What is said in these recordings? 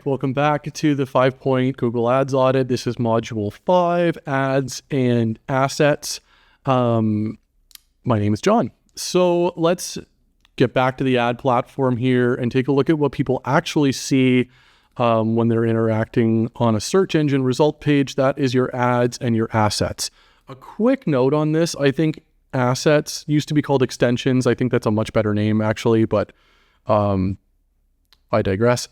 right, welcome back to the 5-point Google Ads audit. This is module 5, ads and assets. My name is John. So let's get back to the ad platform here and take a look at what people actually see when they're interacting on a search engine result page. That is your ads and your assets. A quick note on this, I think assets used to be called extensions. I think that's a much better name actually, but I digress.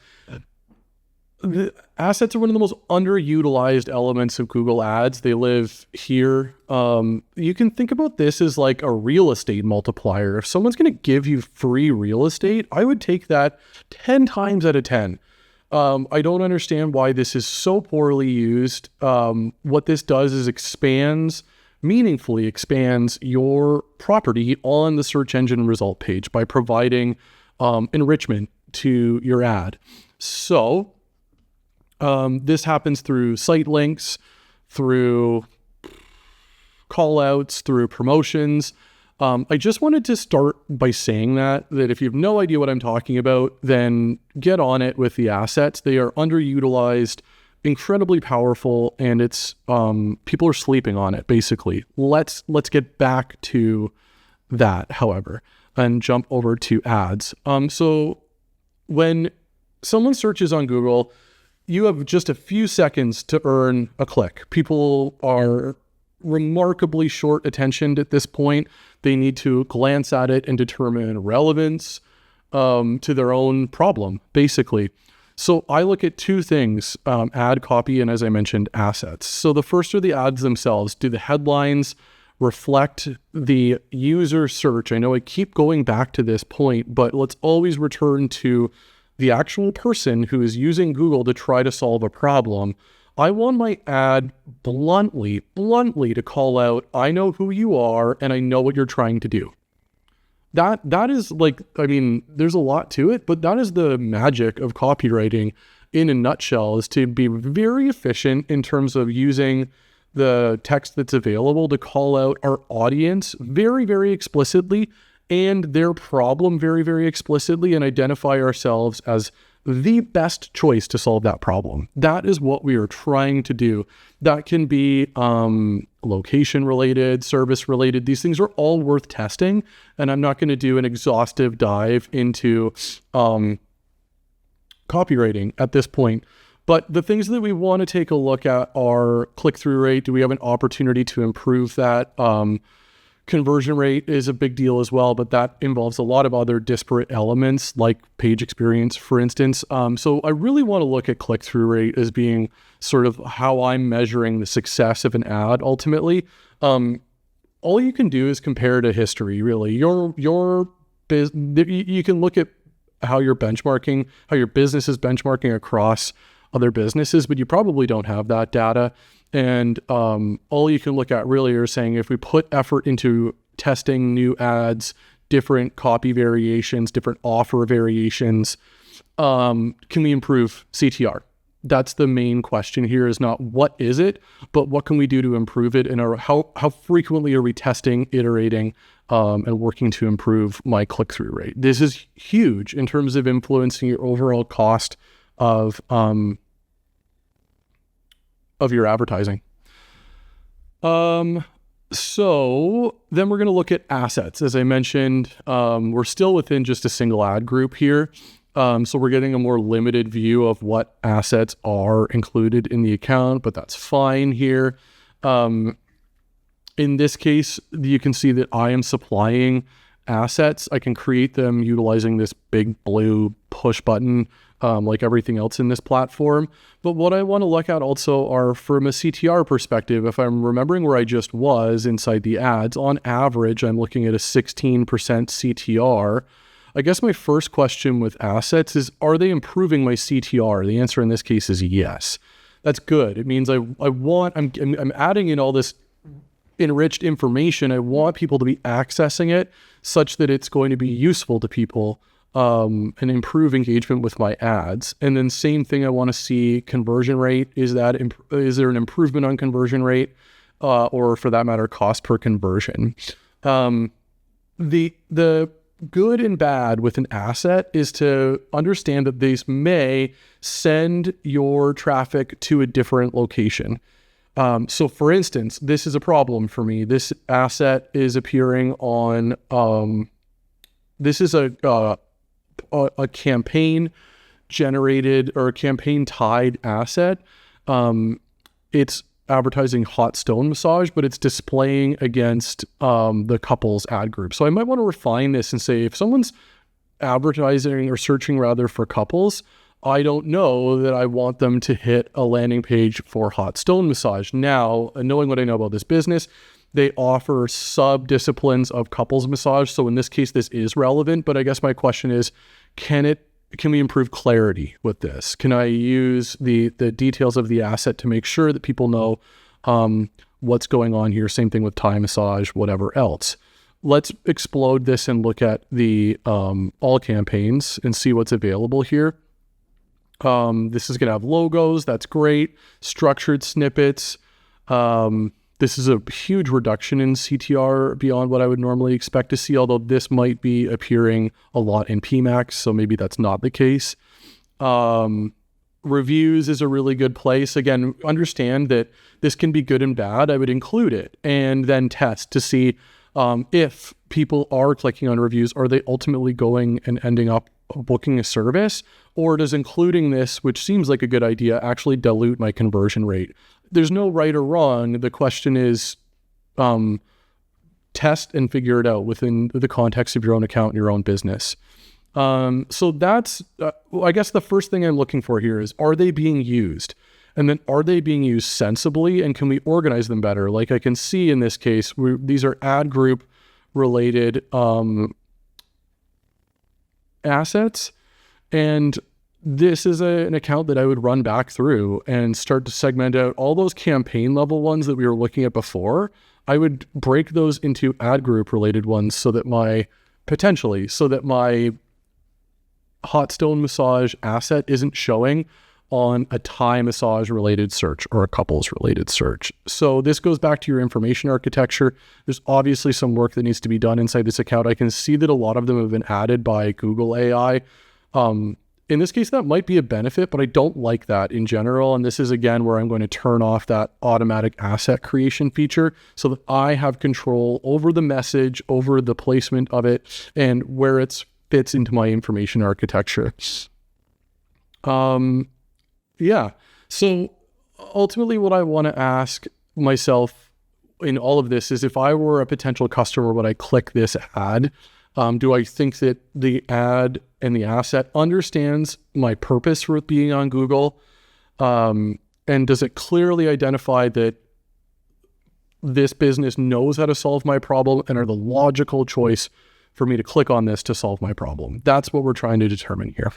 The assets are one of the most underutilized elements of Google Ads. They live here. You can think about this as like a real estate multiplier. If someone's going to give you free real estate, I would take that 10 times out of 10. I don't understand why this is so poorly used. What this does is meaningfully expands your property on the search engine result page by providing enrichment to your ad. So this happens through sitelinks, through callouts, through promotions. I just wanted to start by saying that if you have no idea what I'm talking about, then get on it with the assets. They are underutilized, incredibly powerful, and it's people are sleeping on it, basically. Let's get back to that, however, and jump over to ads. So when someone searches on Google, you have just a few seconds to earn a click. People are remarkably short attentioned at this point. They need to glance at it and determine relevance to their own problem, basically. So I look at two things, ad copy and, as I mentioned, assets. So the first are the ads themselves. Do the headlines reflect the user search? I know I keep going back to this point, but let's always return to the actual person who is using Google to try to solve a problem. I want my ad bluntly to call out, I know who you are and I know what you're trying to do. That is like, I mean, there's a lot to it, but that is the magic of copywriting in a nutshell, is to be very efficient in terms of using the text that's available to call out our audience very, very explicitly and their problem very, very explicitly, and identify ourselves as the best choice to solve that problem. That is what we are trying to do. That can be location related, service related. These things are all worth testing, and I'm not going to do an exhaustive dive into copywriting at this point. But the things that we want to take a look at are click-through rate. Do we have an opportunity to improve that? Conversion rate is a big deal as well, but that involves a lot of other disparate elements like page experience, for instance. So I really want to look at click-through rate as being sort of how I'm measuring the success of an ad ultimately. All you can do is compare to history, really. You can look at how you're benchmarking, how your business is benchmarking across other businesses, but you probably don't have that data. And all you can look at really are saying, if we put effort into testing new ads, different copy variations, different offer variations, can we improve CTR? That's the main question here, is not what is it, but what can we do to improve it, and how frequently are we testing, iterating, and working to improve my click-through rate. This is huge in terms of influencing your overall cost of your advertising. So then we're going to look at assets. As I mentioned, we're still within just a single ad group here. So we're getting a more limited view of what assets are included in the account, but that's fine here. In this case, you can see that I am supplying assets. I can create them utilizing this big blue push button, like everything else in this platform. But what I want to look at also are, from a CTR perspective, if I'm remembering where I just was inside the ads, on average, I'm looking at a 16% CTR. I guess my first question with assets is, are they improving my CTR? The answer in this case is yes. That's good. It means I'm adding in all this enriched information. I want people to be accessing it such that it's going to be useful to people and improve engagement with my ads. And then same thing, I want to see conversion rate. Is there an improvement on conversion rate, or for that matter, cost per conversion? The good and bad with an asset is to understand that these may send your traffic to a different location. So for instance, this is a problem for me. This asset is appearing on, this is a campaign generated or a campaign tied asset. It's advertising hot stone massage, but it's displaying against the couples ad group. So I might want to refine this and say, if someone's advertising or searching rather for couples, I don't know that I want them to hit a landing page for hot stone massage. Now, knowing what I know about this business, they offer sub-disciplines of couples massage. So in this case, this is relevant, but I guess my question is, can we improve clarity with this? Can I use the details of the asset to make sure that people know what's going on here? Same thing with Thai massage, whatever else. Let's explode this and look at the all campaigns and see what's available here. This is going to have logos. That's great. Structured snippets. This is a huge reduction in CTR beyond what I would normally expect to see, although this might be appearing a lot in PMAX, so maybe that's not the case. Reviews is a really good place. Again, understand that this can be good and bad. I would include it and then test to see if people are clicking on reviews, are they ultimately going and ending up booking a service, or does including this, which seems like a good idea, actually dilute my conversion rate? There's no right or wrong. The question is test and figure it out within the context of your own account and your own business. So that's, I guess the first thing I'm looking for here is, are they being used? And then are they being used sensibly, and can we organize them better? Like I can see in this case, these are ad group related assets. And this is an account that I would run back through and start to segment out all those campaign level ones that we were looking at before. I would break those into ad group related ones so that my hot stone massage asset isn't showing on a Thai massage related search or a couples related search. So this goes back to your information architecture. There's obviously some work that needs to be done inside this account. I can see that a lot of them have been added by Google AI. In this case, that might be a benefit, but I don't like that in general. And this is, again, where I'm going to turn off that automatic asset creation feature so that I have control over the message, over the placement of it, and where it fits into my information architecture. Yeah. So ultimately what I want to ask myself in all of this is, if I were a potential customer, would I click this ad? Do I think that the ad and the asset understands my purpose for being on Google? And does it clearly identify that this business knows how to solve my problem and are the logical choice for me to click on this to solve my problem? That's what we're trying to determine here.